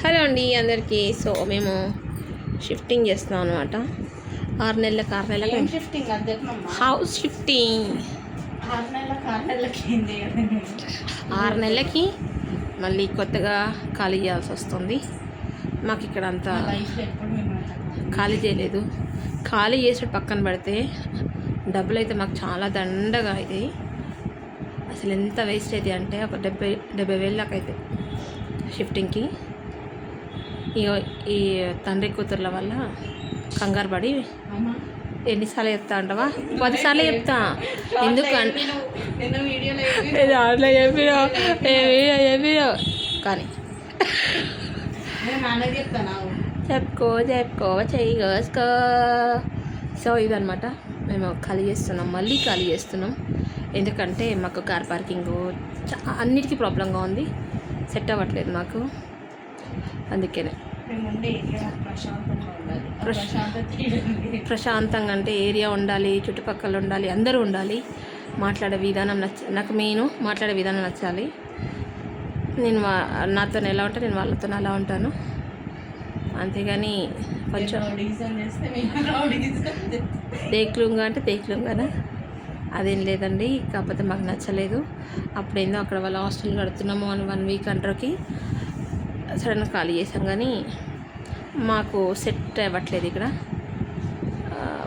Hello అండి అందరికీ. So మేము షిఫ్టింగ్ చేస్తున్నాం అనమాట. 6 నెలలకు హౌస్ షిఫ్టింగ్. 6 నెలలకి మళ్ళీ కొత్తగా ఖాళీ చేయాల్సి వస్తుంది. మాకు ఇక్కడ అంతా ఖాళీ చేయలేదు. ఖాళీ చేసి పక్కన పెడితే డబ్బులు అయితే మాకు చాలా దండగా అవుతాయి. అసలు ఎంత వేస్ట్ అవుతాయి అంటే ఒక 70,000 దాకా అవుతాయి షిఫ్టింగ్కి. ఈ తండ్రి కూతుర్ల వల్ల కంగారు పడి ఎన్నిసార్లు చెప్తా అంటావా? 10 సార్లు చెప్తా. ఎందుకంటే అట్లా చెప్పినా కానీ చెప్పుకో చెయ్యి కోసుకో. సో ఇదనమాట, మేము ఖాళీ చేస్తున్నాం, మళ్ళీ ఖాళీ చేస్తున్నాం. ఎందుకంటే మాకు కార్ పార్కింగ్ అన్నిటికీ ప్రాబ్లంగా ఉంది, సెట్ అవ్వట్లేదు మాకు. అందుకనే ప్రశాంతంగా అంటే ఏరియా ఉండాలి, చుట్టుపక్కల ఉండాలి, అందరూ ఉండాలి. మాట్లాడే విధానం నాకు మెయిన్ మాట్లాడే విధానం నచ్చాలి. నేను నాతో ఎలా ఉంటాను, నేను వాళ్ళతో అలా ఉంటాను. అంతేగాని కొంచెం తేక్లుంగా అంటే తేక్లుంగానా అదేం లేదండి. కాకపోతే మాకు నచ్చలేదు. అప్పుడేందో అక్కడ వాళ్ళ హాస్టల్ కడుతున్నాము అని 1 వీక్ అంటర్కి సడన్గా ఖాళీ చేసాం. కానీ మాకు సెట్ అవ్వట్లేదు. ఇక్కడ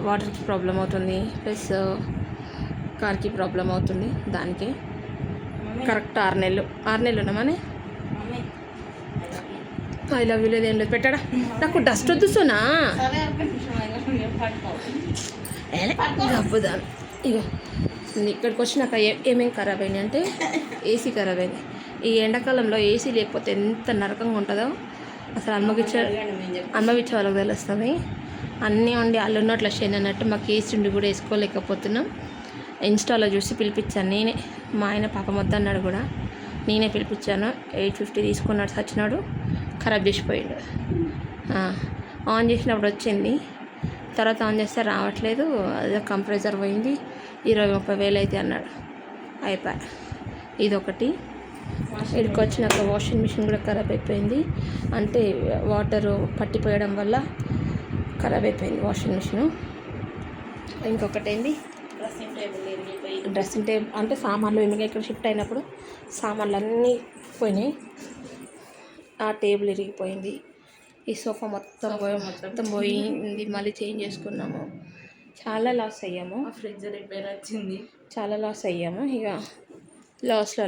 వాటర్కి ప్రాబ్లం అవుతుంది, ప్లస్ కార్కి ప్రాబ్లం అవుతుంది. దానికే కరెక్ట్ 6 నెలలు ఉన్నామని ఐ లవ్ యూ లేదు, ఏం లేదు. పెట్టాడా నాకు డస్ట్ వద్దు సోనా. గబ్బుదాను. ఇగో ఇక్కడికి వచ్చినాక ఏమేమి ఖరాబ్ అయినాయి అంటే ఏసీ ఖరాబ్ అయింది. ఈ ఎండాకాలంలో ఏసీ లేకపోతే ఎంత నరకంగా ఉంటుందో అసలు అనుభవించే వాళ్ళకి తెలుస్తుంది. అన్నీ ఉండి వాళ్ళు ఉన్నట్లు షేన్ అన్నట్టు మాకు ఏసీ ఉండి కూడా వేసుకోలేకపోతున్నాం. ఇన్స్టాలో చూసి పిలిపించాను నేనే. మా ఆయన పాప మొత్తం అన్నాడు కూడా, నేనే పిలిపించాను. 850 తీసుకున్నాడు, సచ్చినాడు, ఖరాబ్ చేసిపోయాడు. ఆన్ చేసినప్పుడు వచ్చింది, తర్వాత ఆన్ చేస్తే రావట్లేదు. అదే కంప్రెసర్ పోయింది, 20-30 అయితే అన్నాడు. అయిపోయా. ఇదొకటి. ఇక్కడికి వచ్చినాక వాషింగ్ మిషన్ కూడా ఖరాబ్ అయిపోయింది. అంటే వాటరు పట్టిపోయడం వల్ల ఖరాబ్ అయిపోయింది వాషింగ్ మిషను. ఇంకొకటి ఏంది, డ్రెస్సింగ్ టేబుల్ అంటే సామాన్లు ఎందుకు ఇక్కడ షిఫ్ట్ అయినప్పుడు సామాన్లు అన్నీ పోయినాయి. ఆ టేబుల్ ఇరిగిపోయింది. ఈ సోఫా మొత్తం పోయింది. మళ్ళీ చేంజ్ చేసుకున్నాము. చాలా లాస్ అయ్యాము. ఫ్రిడ్జ్ రిపేర్ వచ్చింది, చాలా లాస్ అయ్యాము. ఇక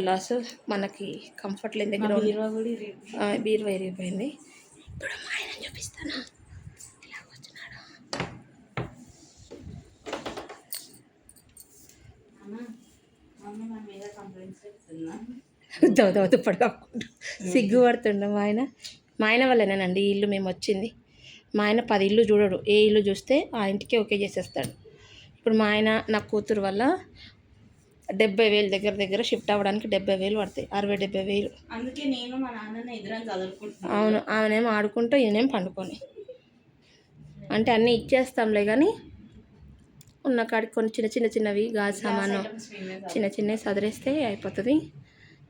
లాస్ మనకి కంఫర్ట్ లేని దగ్గర బీరువా ఇరిగిపోయింది. ఇప్పుడు మా ఆయన చూపిస్తాను, ఇలా కూర్చున్నాడు. వద్దు పడుకుంటూ సిగ్గుపడుతుండ మా ఆయన వల్లనేనండి ఈ ఇల్లు మేము వచ్చింది. మా ఆయన 10 ఇల్లు చూడడు, ఏ ఇల్లు చూస్తే ఆ ఇంటికే ఓకే చేసేస్తాడు. ఇప్పుడు మా ఆయన నా కూతురు వల్ల 70,000 దగ్గర షిఫ్ట్ అవ్వడానికి 70,000 పడతాయి. 60-70,000. అందుకే నేను మా నాన్న ఎదురు చదువుకుంటున్నాను. అవును, ఆమెనేమో ఆడుకుంటూ ఈయనేం పండుకొని అంటే అన్నీ ఇచ్చేస్తాంలే. కానీ ఉన్న కాడికి కొన్ని చిన్నవి గాజు సామాను చిన్నవి సదిరేస్తే అయిపోతుంది.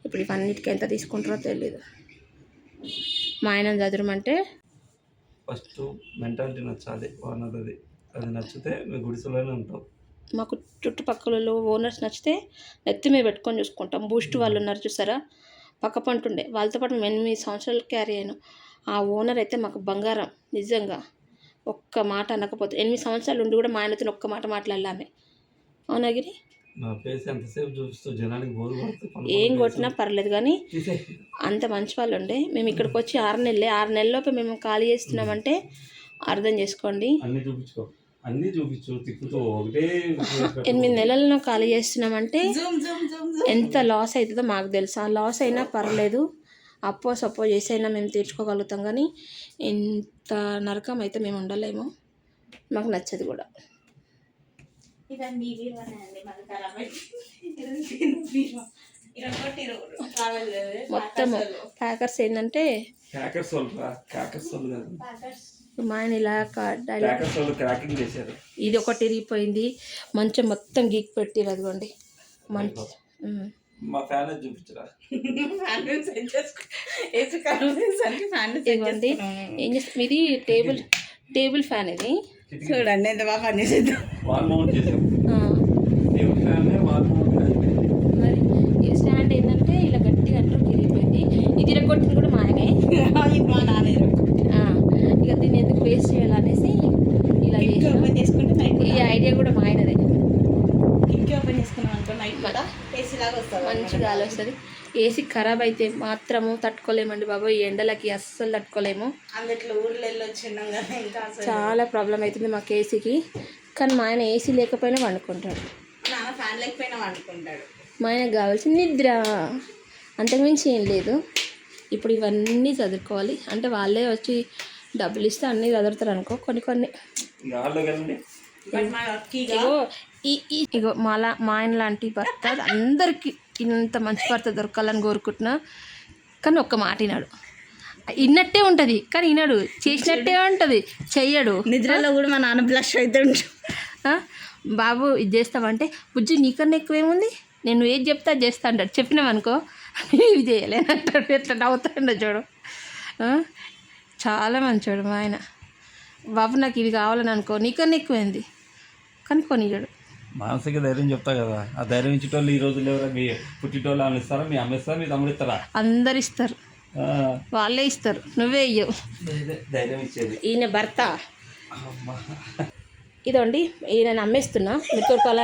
ఇప్పుడు ఇవన్నిటికీ ఎంత తీసుకుంటారో తెలియదు. మా ఆయన చదురమంటే ఫస్ట్ మెంటాలిటీ నచ్చాలి, ఓనర్ది. అది నచ్చితే మేము గుడిసెలోనే ఉంటాం. మాకు చుట్టుపక్కల ఓనర్స్ నచ్చితే నెత్తి మీద పెట్టుకొని చూసుకుంటాం. బూస్ట్ వాళ్ళు ఉన్నారు చూసారా, పక్క పంటుండే, వాళ్ళతో పాటు 8 సంవత్సరాలు క్యారీ అయ్యాను. ఆ ఓనర్ అయితే మాకు బంగారం నిజంగా. ఒక్క మాట అనకపోతే 8 సంవత్సరాలు ఉండి కూడా మా ఆయనతో ఒక్క మాట మాట్లాడలామే. అవునగిరి ఏం కొట్టినా పర్లేదు, కానీ అంత మంచి వాళ్ళు ఉండే. మేము ఇక్కడికి వచ్చి 6 నెలల్లోపు మేము ఖాళీ చేస్తున్నామంటే అర్థం చేసుకోండి. 8 నెలలను ఖాళీ చేస్తున్నామంటే ఎంత లాస్ అవుతుందో మాకు తెలుసు. ఆ లాస్ అయినా పర్లేదు, సపోజ్ చేసైనా మేము తీర్చుకోగలుగుతాం. కానీ ఇంత నరకం అయితే మేము ఉండలేము, మాకు నచ్చదు కూడా. మొత్తం ప్యాకర్స్ ఏంటంటే మా ఆయన ఇలా ఇది ఒకటి ఇరిగిపోయింది. మంచం మొత్తం గీక్ పెట్టిరు, అదిగోండి మంచం. మా ఫ్యాన్ చూపించరా. ఇదిగోండి ఏం చేస్తాం, ఇది టేబుల్ ఫ్యాన్ ఇది. చూడండి ఎంత బాగా పనిచేసేద్దాం. వాల్ మౌంట్ చేసాం. ఆ, టేబుల్ ఫ్యాన్ వాల్ మౌంట్ అయిపోయింది. మరి ఈ స్టాండ్ ఏంటంటే ఇలా గట్టిగా అంటారు తిరిగిపోయింది. ఇది ఇరగొట్టింది కూడా మా ఆయనే. ఇది మా నాన్న ఆ, ఇక దీన్ని ఎందుకు వేస్ట్ చేయాలనేసి ఇలా చేసాం. ఓపెన్ చేసుకుంటే నైట్ ఈ ఐడియా కూడా మా ఆయనదే. కిటికీ ఓపెన్ చేసుకున్నాం అనుకో నైట్ కూడా ఏసీ లాగా వస్తుంది. మంచి గాలి వస్తుంది. ఏసీ ఖరాబ్ అయితే మాత్రము తట్టుకోలేమండి బాబు, ఈ ఎండలకి అస్సలు తట్టుకోలేము. అందుట్లో ఊర్లో వెళ్ళొచ్చిన్నాం కదా ఇంకా అసలు చాలా ప్రాబ్లం అవుతుంది మాకు ఏసీకి. కానీ మా ఆయన ఏసీ లేకపోయినా వండుకుంటాడు. నాన్న ఫ్యాన్ లేకపోయినా వండుకుంటాడు. మా ఆయనకు కావాల్సింది నిద్ర, అంతకుమించి ఏం లేదు. ఇప్పుడు ఇవన్నీ చదువుకోవాలి అంటే వాళ్ళే వచ్చి డబ్బులు ఇస్తే అన్నీ చదువుతారు అనుకో. కొన్ని గాల్లోకి వెళ్ళండి. బట్ మా లక్కీగా ఇగో మా ఆయన లాంటి భర్త అందరికీ ఇంత మంచి భర్త దొరకాలని కోరుకుంటున్నా. కానీ ఒక్క మాట వినాడు, విన్నట్టే ఉంటుంది కానీ వినడు, చేసినట్టే ఉంటుంది చెయ్యడు. నిద్రలో కూడా మా నాన్న బ్లష్ అవుతుంటాడు. ఆ, బాబు ఇది చేస్తామంటే బుజ్జి నీకన్నా ఎక్కువేముంది, నేను ఏది చెప్తా అది చేస్తా అంటాడు. చెప్పినామనుకో ఇవి చేయలేనంటాడు. ఎట్లా నవ్వుతాడు చూడు. ఆ, చాలా మంచోడు మా ఆయన. బాబు నాకు ఇది కావాలని అనుకో, నీకన్నా ఎక్కువైంది కానీ కొనియడు. మానసిక ధైర్యం చెప్తా కదా, ఆ ధైర్యం ఇచ్చేటోళ్ళు ఈ రోజుల్లో ఎవరా? మీ పుట్టిటోళ్ళు ఆమె ఇస్తారా, మీ అమ్మ ఇస్తారా, మీ తమ్ముడు ఇస్తారా? అందరు ఇస్తారు, వాళ్ళే ఇస్తారు, నువ్వే ఇయ్యవు. ధైర్యం ఇచ్చేది ఈయన భర్త. అమ్మా. ఇదండి ఈయన అమ్మేస్తున్నా, మీరు తోడుకోవాలి.